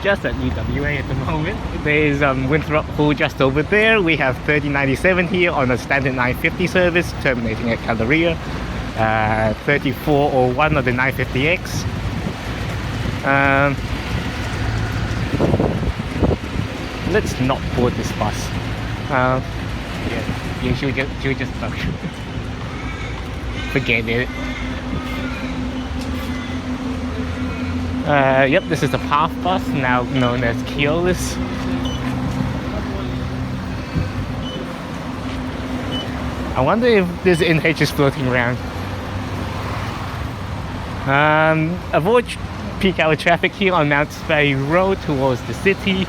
just at UWA at the moment. There's Winthrop Hall just over there. We have 3097 here on a standard 950 service, terminating at Calderia. 3401 of the 950X. Let's not board this bus. Yeah, she'll just stuck. Forget it. Yep, this is the Path bus, now known as Keolis. I wonder if there's NHs floating around. Avoid peak hour traffic here on Mount Spey Road towards the city.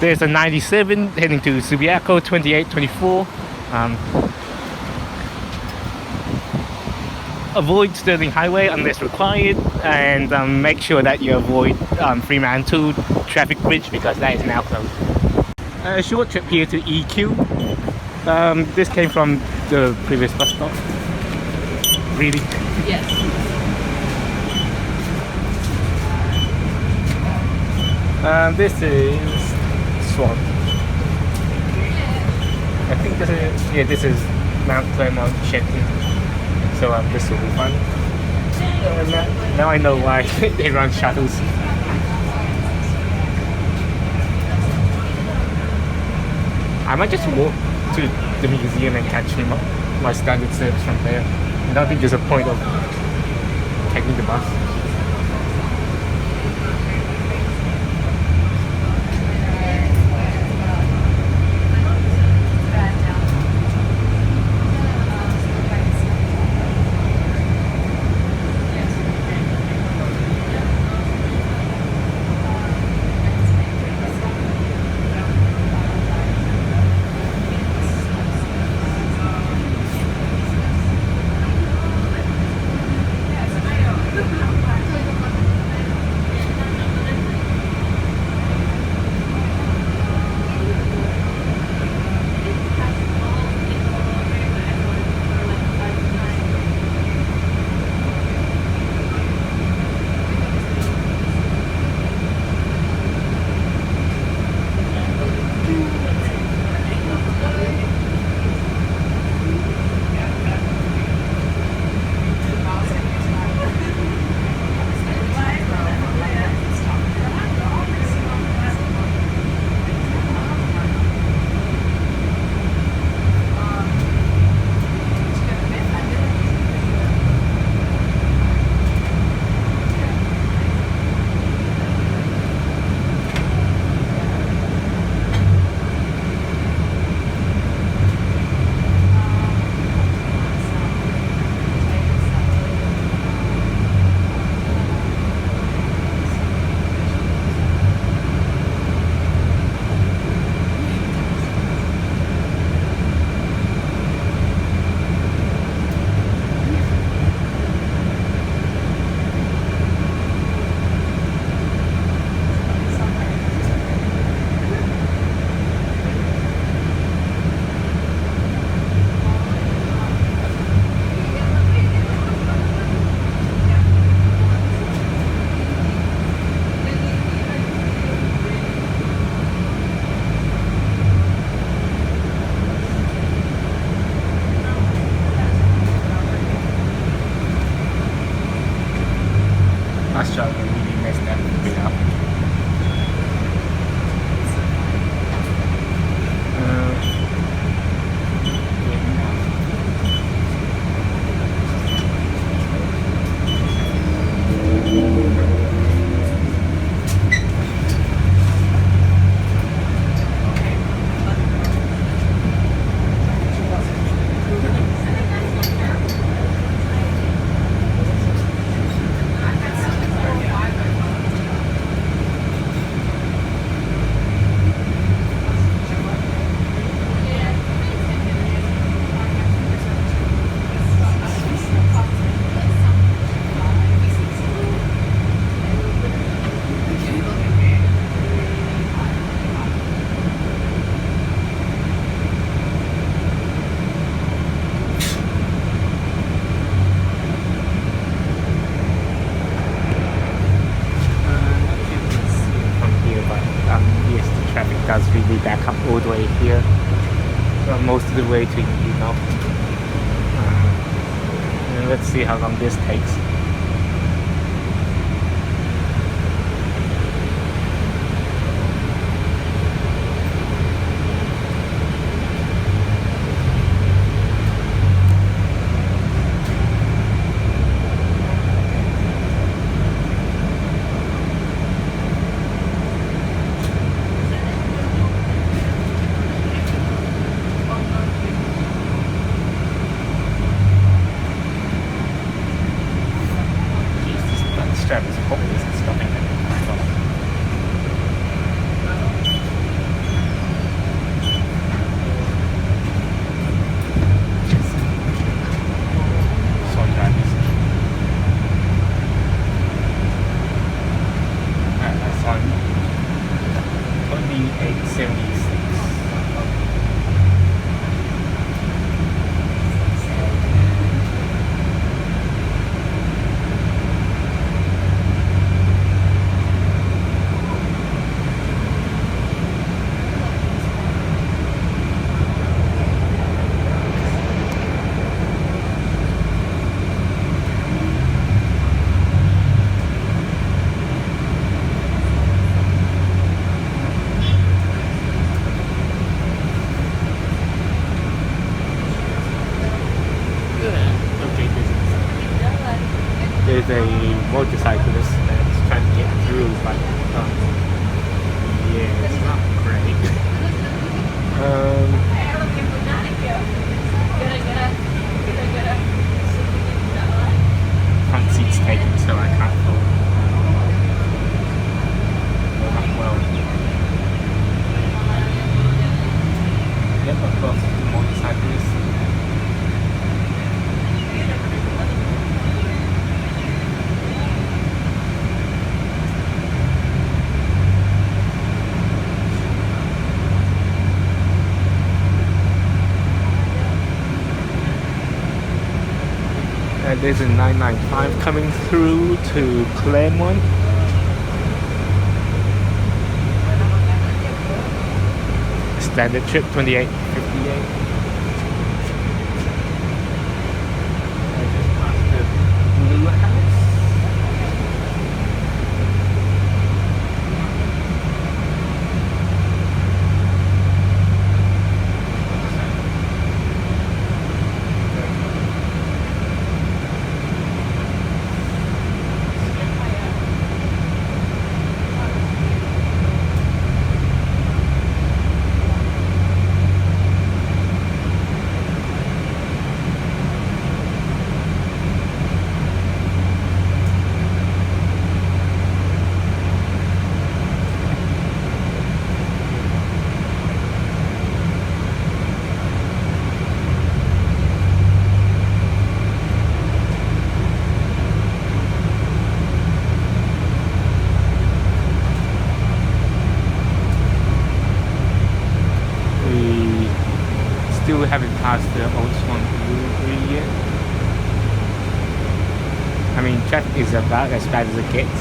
There's a 97 heading to Subiaco, 2824. Avoid Sterling Highway unless required, and make sure that you avoid Fremantle Traffic Bridge because that is now closed. A short trip here to EQ. This came from the previous bus stop. Really? Yes. This is Swan. I think this is Mount Claremont Shenton. So this will be fun. Now I know why they run shuttles. I might just walk to the museum and catch my standard service from there. I don't think there's a point of taking the bus. does really back up all the way here, most of the way to and let's see how long this takes. Travis hopeless and stopping at Swan Claremont. That's on 2876. There's a motorcyclist that's trying to get through, but yeah, it's not great. Front seat's taken, so I can't pull. Not well. Yep, of course, the motorcyclist. There's a 995 coming through to Claremont. Standard trip 2858. I just passed the blue house. Still haven't passed the old Swan Claremont yet. I mean, traffic is about as bad as it gets.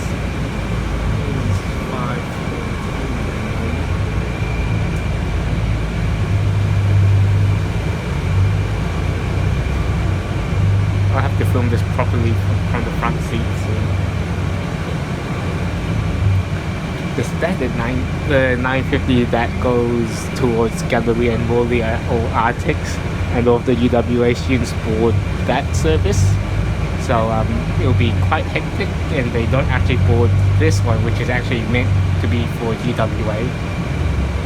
I'll have to film this properly from the front seat. So. The standard 950 that goes towards Gallery and Morley are all Arctics, and all of the UWA students board that service. So it'll be quite hectic, and they don't actually board this one, which is actually meant to be for UWA,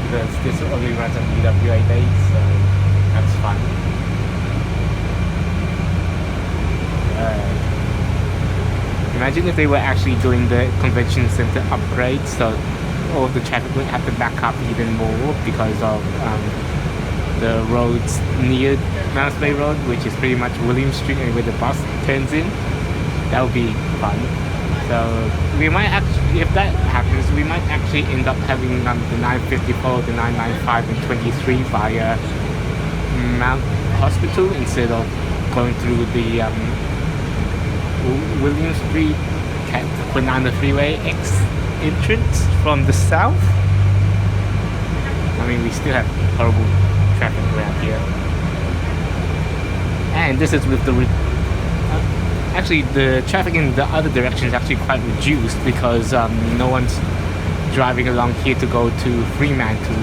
because this only runs on UWA days, so that's fun. Imagine if they were actually doing the convention center upgrade, so all of the traffic would have to back up even more because of the roads near Mouse Bay Road, which is pretty much William Street and where the bus turns in. That would be fun. So we might actually, if that happens, we might actually end up having the 954, the 995 and 23 via Mount Hospital instead of going through the William Street Banana Freeway X entrance from the south. I mean, we still have horrible traffic around here. And this is with the actually the traffic in the other direction is actually quite reduced because no one's driving along here to go to Fremantle,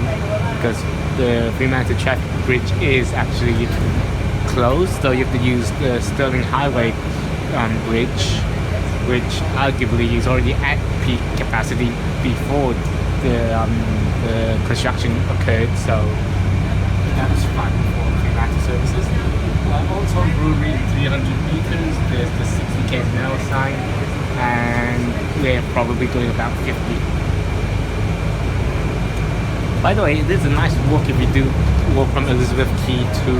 because the Fremantle traffic bridge is actually closed, so you have to use the Stirling Highway bridge, which arguably is already at peak capacity before the construction occurred, so that's fine for Fremantle services. Also brewery 300 meters, there's the 60 km/h sign, and we're probably doing about 50. By the way, it is a nice walk if you do walk from Elizabeth Quay to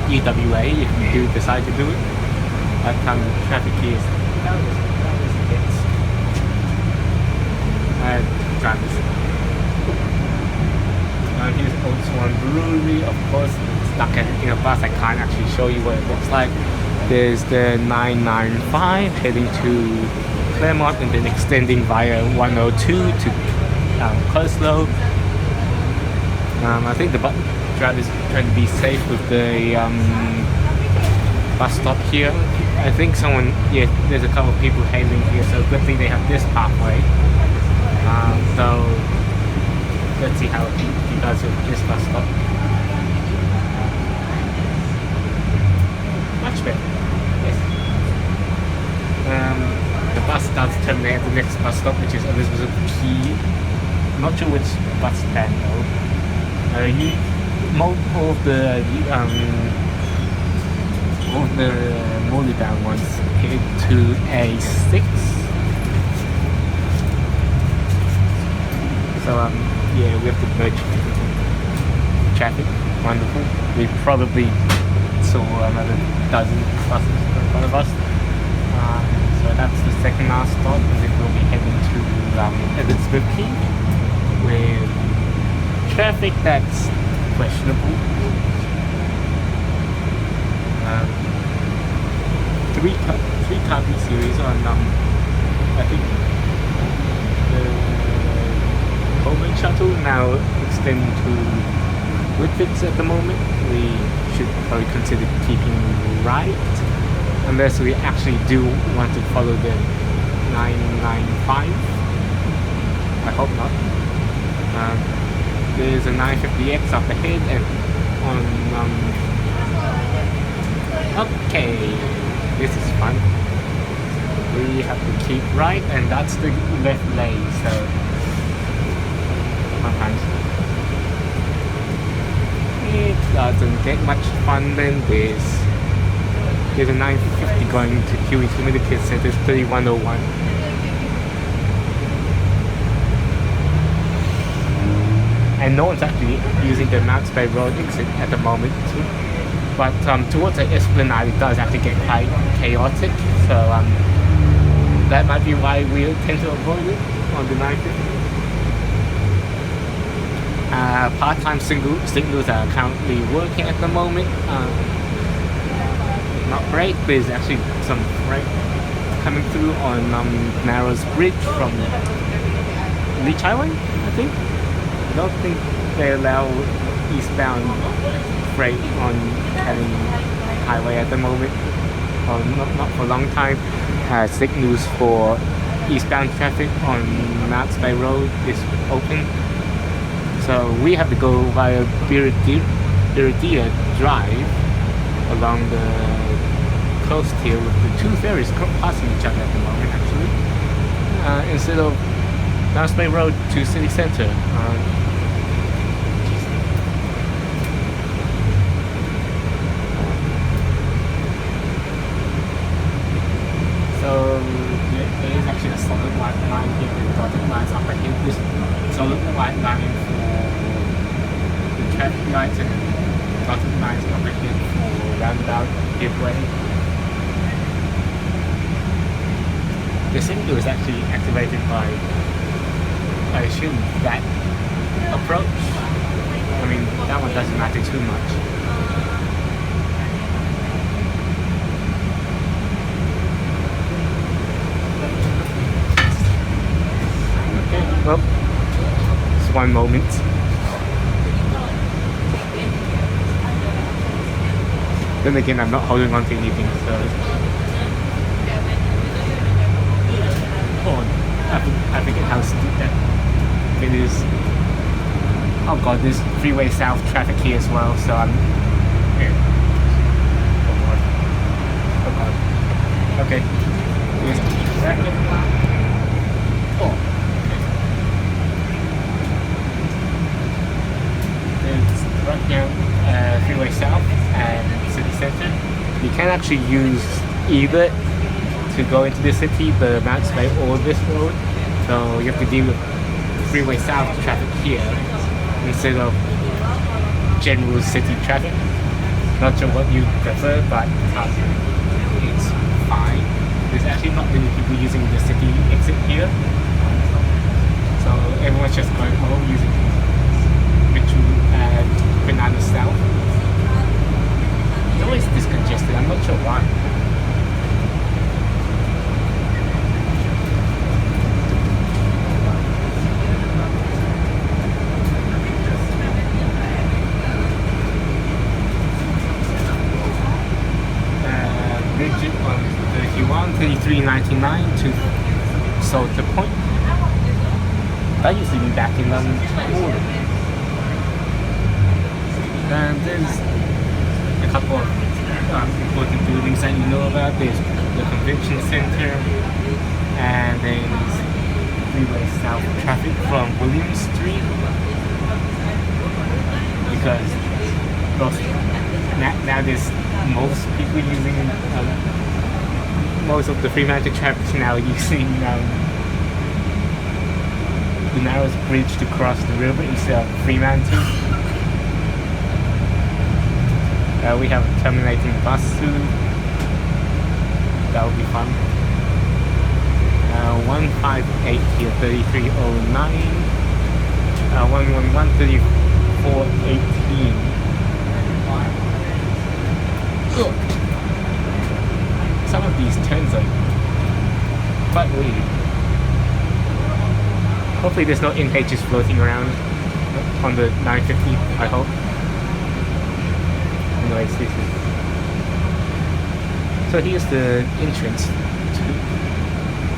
UWA, if you do decide to do it. That time the traffic is that was a bit drivers. Here's Old Swan Brewery, of course. Stuck in a bus, I can't actually show you what it looks like. There's the 995 heading to Claremont and then extending via 102 to Coslow. I think the bus driver's trying to be safe with the bus stop here. I think someone, yeah, there's a couple of people hailing here, so good thing they have this pathway. So let's see how he does with this bus stop. Much better. Yes. The bus does terminate at the next bus stop, which is Elizabeth Quay. Not sure which bus stand though. All of the Morley bound ones head to A6. So yeah, we have to merge traffic. Wonderful. We probably saw another dozen buses in front of us. So that's the second last stop, and then we'll be heading to Elizabeth Quay with traffic that's questionable. Three car B series on I think the Coleman shuttle now extending to Whitford's at the moment. We should probably consider keeping right, unless we actually do want to follow the 995. I hope not. There's a 950X up ahead and on okay, this is fun. We have to keep right, and that's the left lane, so sometimes it doesn't get much fun than this. There's a 950 going to QE Communications Center 3101. And no one's actually using the Mounts Bay Road exit at the moment. But towards the Esplanade it does actually get quite chaotic. So that might be why we tend to avoid it on the 950. Part-time signals are currently working at the moment. Not great, but there's actually some freight coming through on Narrows Bridge from Leach Highway, I think. I don't think they allow eastbound freight on Canning Highway at the moment, or not for a long time. Signals for eastbound traffic on Mounts Bay Road is open, so we have to go via Biridia Drive along the coast here with the two ferries passing each other at the moment actually, instead of Mounts Bay Road to city centre. So there is actually a solid white line here with dotted lines up ahead. This solid white line for the traffic lights and dotted lines up ahead for roundabout giveaway. The signal is actually activated by, I assume, that approach. I mean, that one doesn't matter too much. Okay, well, one moment. Then again, I'm not holding on to anything, so... Oh, I forget how steep that it is. Oh god, there's freeway south traffic here as well, so I'm... Yeah. Oh god. Oh god. Okay. Here's the traffic. Oh. There's right now freeway south and city center. You can actually use either to go into the city, the Mounts Bay or this road. So you have to deal with freeway south traffic here instead of general city traffic. Not sure what you prefer, but it's fine. There's actually not many people using the city exit here, so everyone's just going home using Mitchell and Banana South. It's always this congested, I'm not sure why. Bridge on 31, 33.99 to Salter Point. That used to be back in London. And there's a couple of important buildings that you know about. There's the Convention Centre, and there's freeway south traffic from William Street, because now there's most people using most of the Fremantle traffic now using the narrowest bridge to cross the river instead of Fremantle. We have a terminating bus soon. That will be fun. 158 here, 3309. 111, 3418. Some of these turns are quite weird. Hopefully there's no NHs floating around on the 950, I hope. Anyways, this is... So here's the entrance to...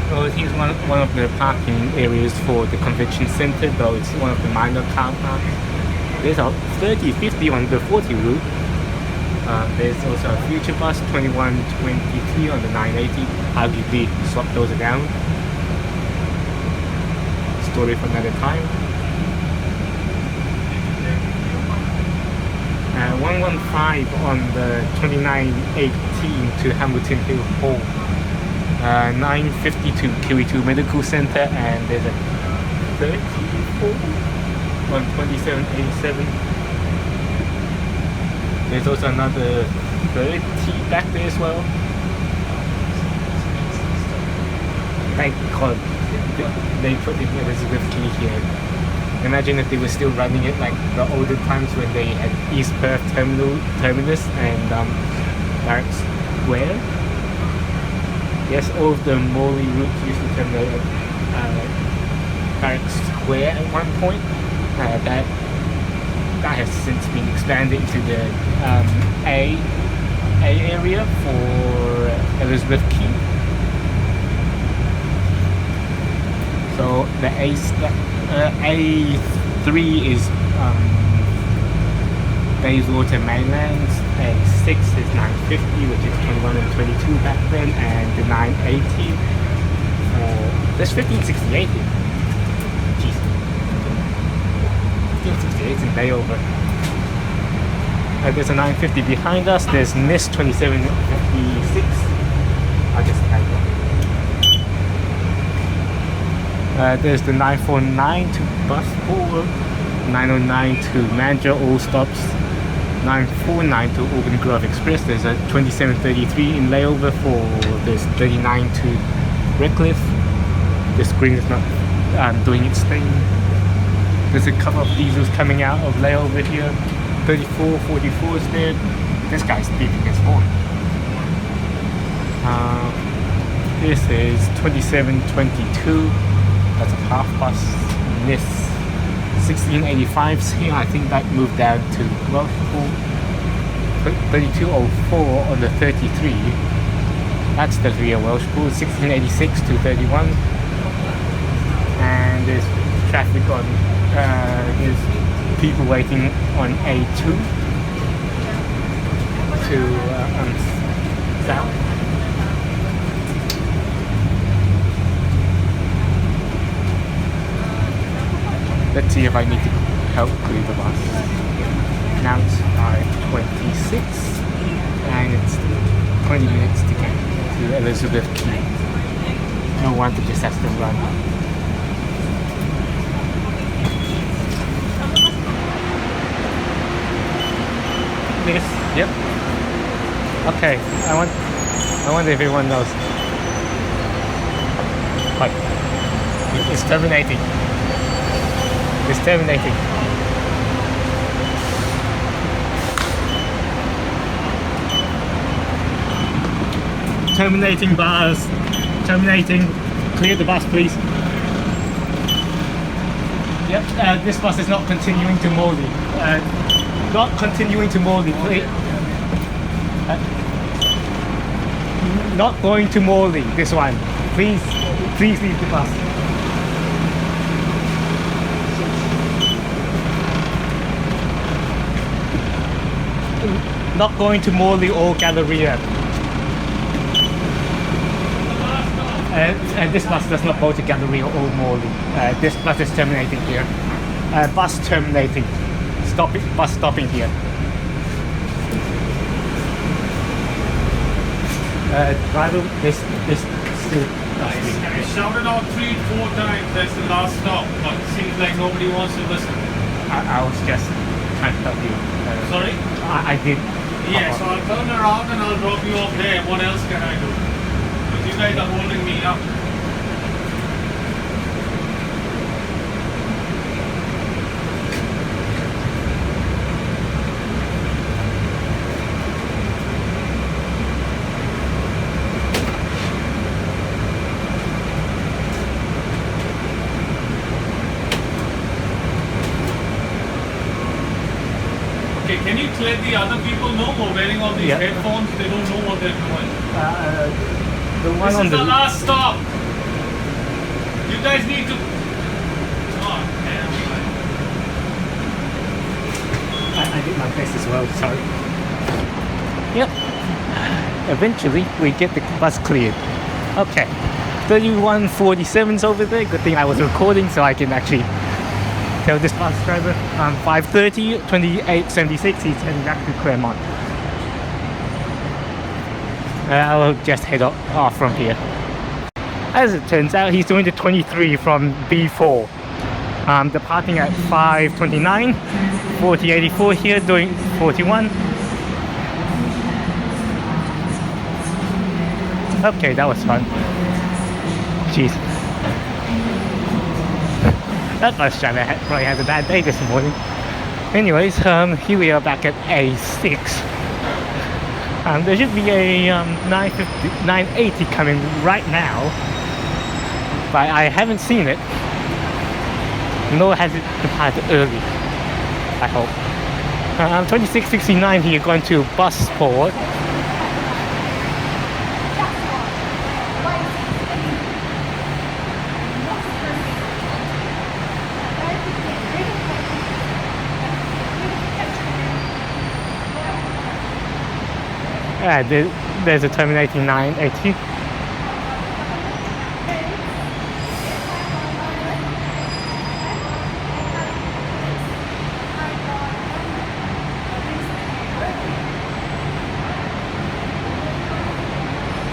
Well, here's one of the parking areas for the convention centre, though it's one of the minor car parks. There's a 30, 50 on the 40 route. There's also a future bus 2123 on the 980. Arguably swap those around. Story for another time. 115 on the 2918 to Hamilton Hill Hall. 950 to QE2 Medical Centre, and there's a 34 on 2787. There's also another 30 back there as well. Thank God they put in Elizabeth Quay here. Imagine if they were still running it like the older times when they had East Perth Terminus and Barracks Square. Yes, all of the Morley routes used to terminate at Barracks Square at one point. That has since been expanded into the A area for Elizabeth Quay. So the A3 is Bayswater Mainland, A6 is 950, which is 21 and 22 back then, and the 980 for... There's 1568 here. Jeez. 1568 in layover. There's a 950 behind us, there's NIST 2756. I'll just type it. There's the 949 to Busport, 909 to Mandurah, all stops, 949 to Auburn Grove Express. There's a 2733 in layover for this 39 to Redcliffe. The screen is not doing its thing. There's a couple of diesels coming out of layover here. 3444 is there. This guy's beeping his horn. This is 2722. That's a half bus NIS 1685 here. I think that moved down to Welsh Pool. 3204 on the 33. That's the real Welsh Pool. 1686 to 31. And there's traffic on. There's people waiting on A2 to south. Let's see if I need to help clear the bus. Now it's 5:26 and it's 20 minutes to get to Elizabeth Quay. No wonder just has to run. This, yep. Okay, I wonder if everyone knows. Like, it's terminating. It's terminating. Terminating bus. Terminating. Clear the bus, please. Yep, this bus is not continuing to Morley. Not continuing to Morley, please. Not going to Morley, this one. Please leave the bus. Not going to Morley or Galleria. And this bus does not go to Galleria or Morley. This bus is terminating here. Bus terminating. Bus stopping here. Driver, this still. I shouted out 3-4 times. That's the last stop, but it seems like nobody wants to listen. I was just trying to help you. Sorry? I did. Yeah, so I'll turn around and I'll drop you off there. What else can I do? Because you guys are holding me up. Okay, can you let the other people know who are wearing all these headphones? They don't know what they're doing. The one This on is the last stop. You guys need to. Oh, damn. I did my best as well, sorry. Yep. Eventually, we get the bus cleared. Okay. 3147's over there. Good thing I was recording so I can actually tell this bus driver 5:30, 2876, he's heading back to Claremont. I'll just head off from here. As it turns out, he's doing the 23 from B4. Departing at 5:29, 4084 here, doing 41. Okay, that was fun. Jeez. That bus driver probably had a bad day this morning. Anyways, here we are back at A6. There should be a 980 coming right now, but I haven't seen it. Nor has it departed early, I hope. 2669 here going to Busport. There's a terminating 980.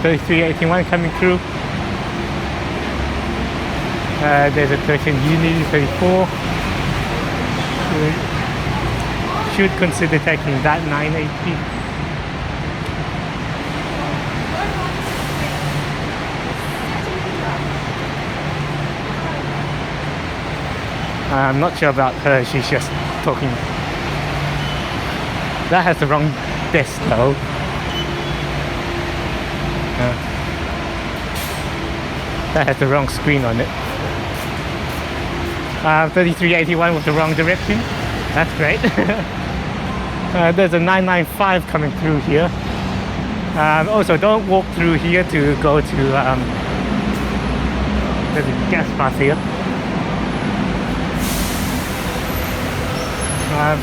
(3381) coming through. There's a 13 Unity 34. Should consider taking that 980. I'm not sure about her, she's just talking. That has the wrong desk though. That has the wrong screen on it. 3381 with the wrong direction. That's great. There's a 995 coming through here. Also, don't walk through here to go to. There's a gas pass here.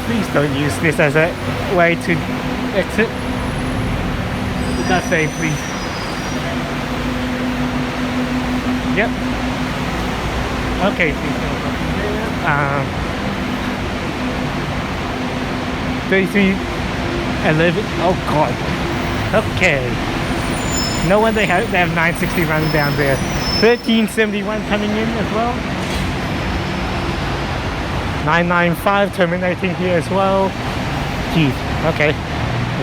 Please don't use this as a way to exit. It does say please. Yep. Okay, please don't go there. 3311. Oh god. Okay. No wonder they have 960 running down there. 1371 coming in as well. 995 terminating here as well. Jeez. Okay.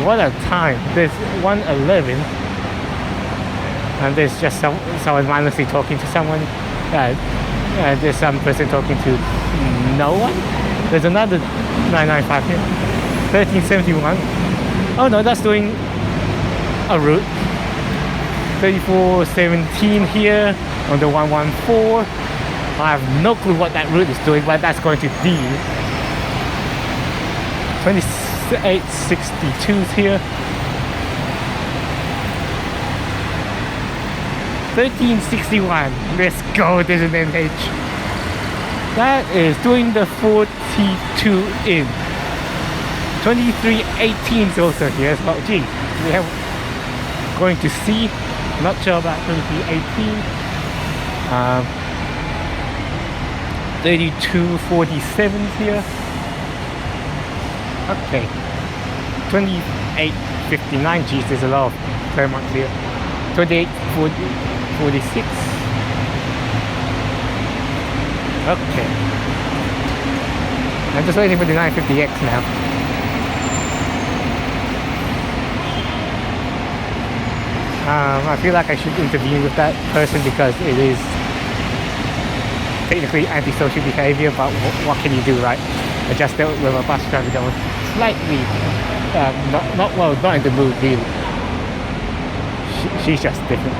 What a time. There's 111. And there's just someone mindlessly talking to someone. There's some person talking to no one. There's another 995 here. 1371. Oh no, that's doing a route. 3417 here on the 114. I have no clue what that route is doing, but that's going to be 2862 here. 1361. Let's go, there's an NH. That is doing the 42 in. 2318 is also here as well. Gee, we have going to see. Not sure about 2318. 3247 here. Okay. 2859. Geez, there's a lot of Claremont here. 2846. Okay. I'm just waiting for the 950X now. I feel like I should intervene with that person because it is technically antisocial behavior, but what can you do, right? I just dealt with a bus driver that was slightly not in the mood really. She's just different.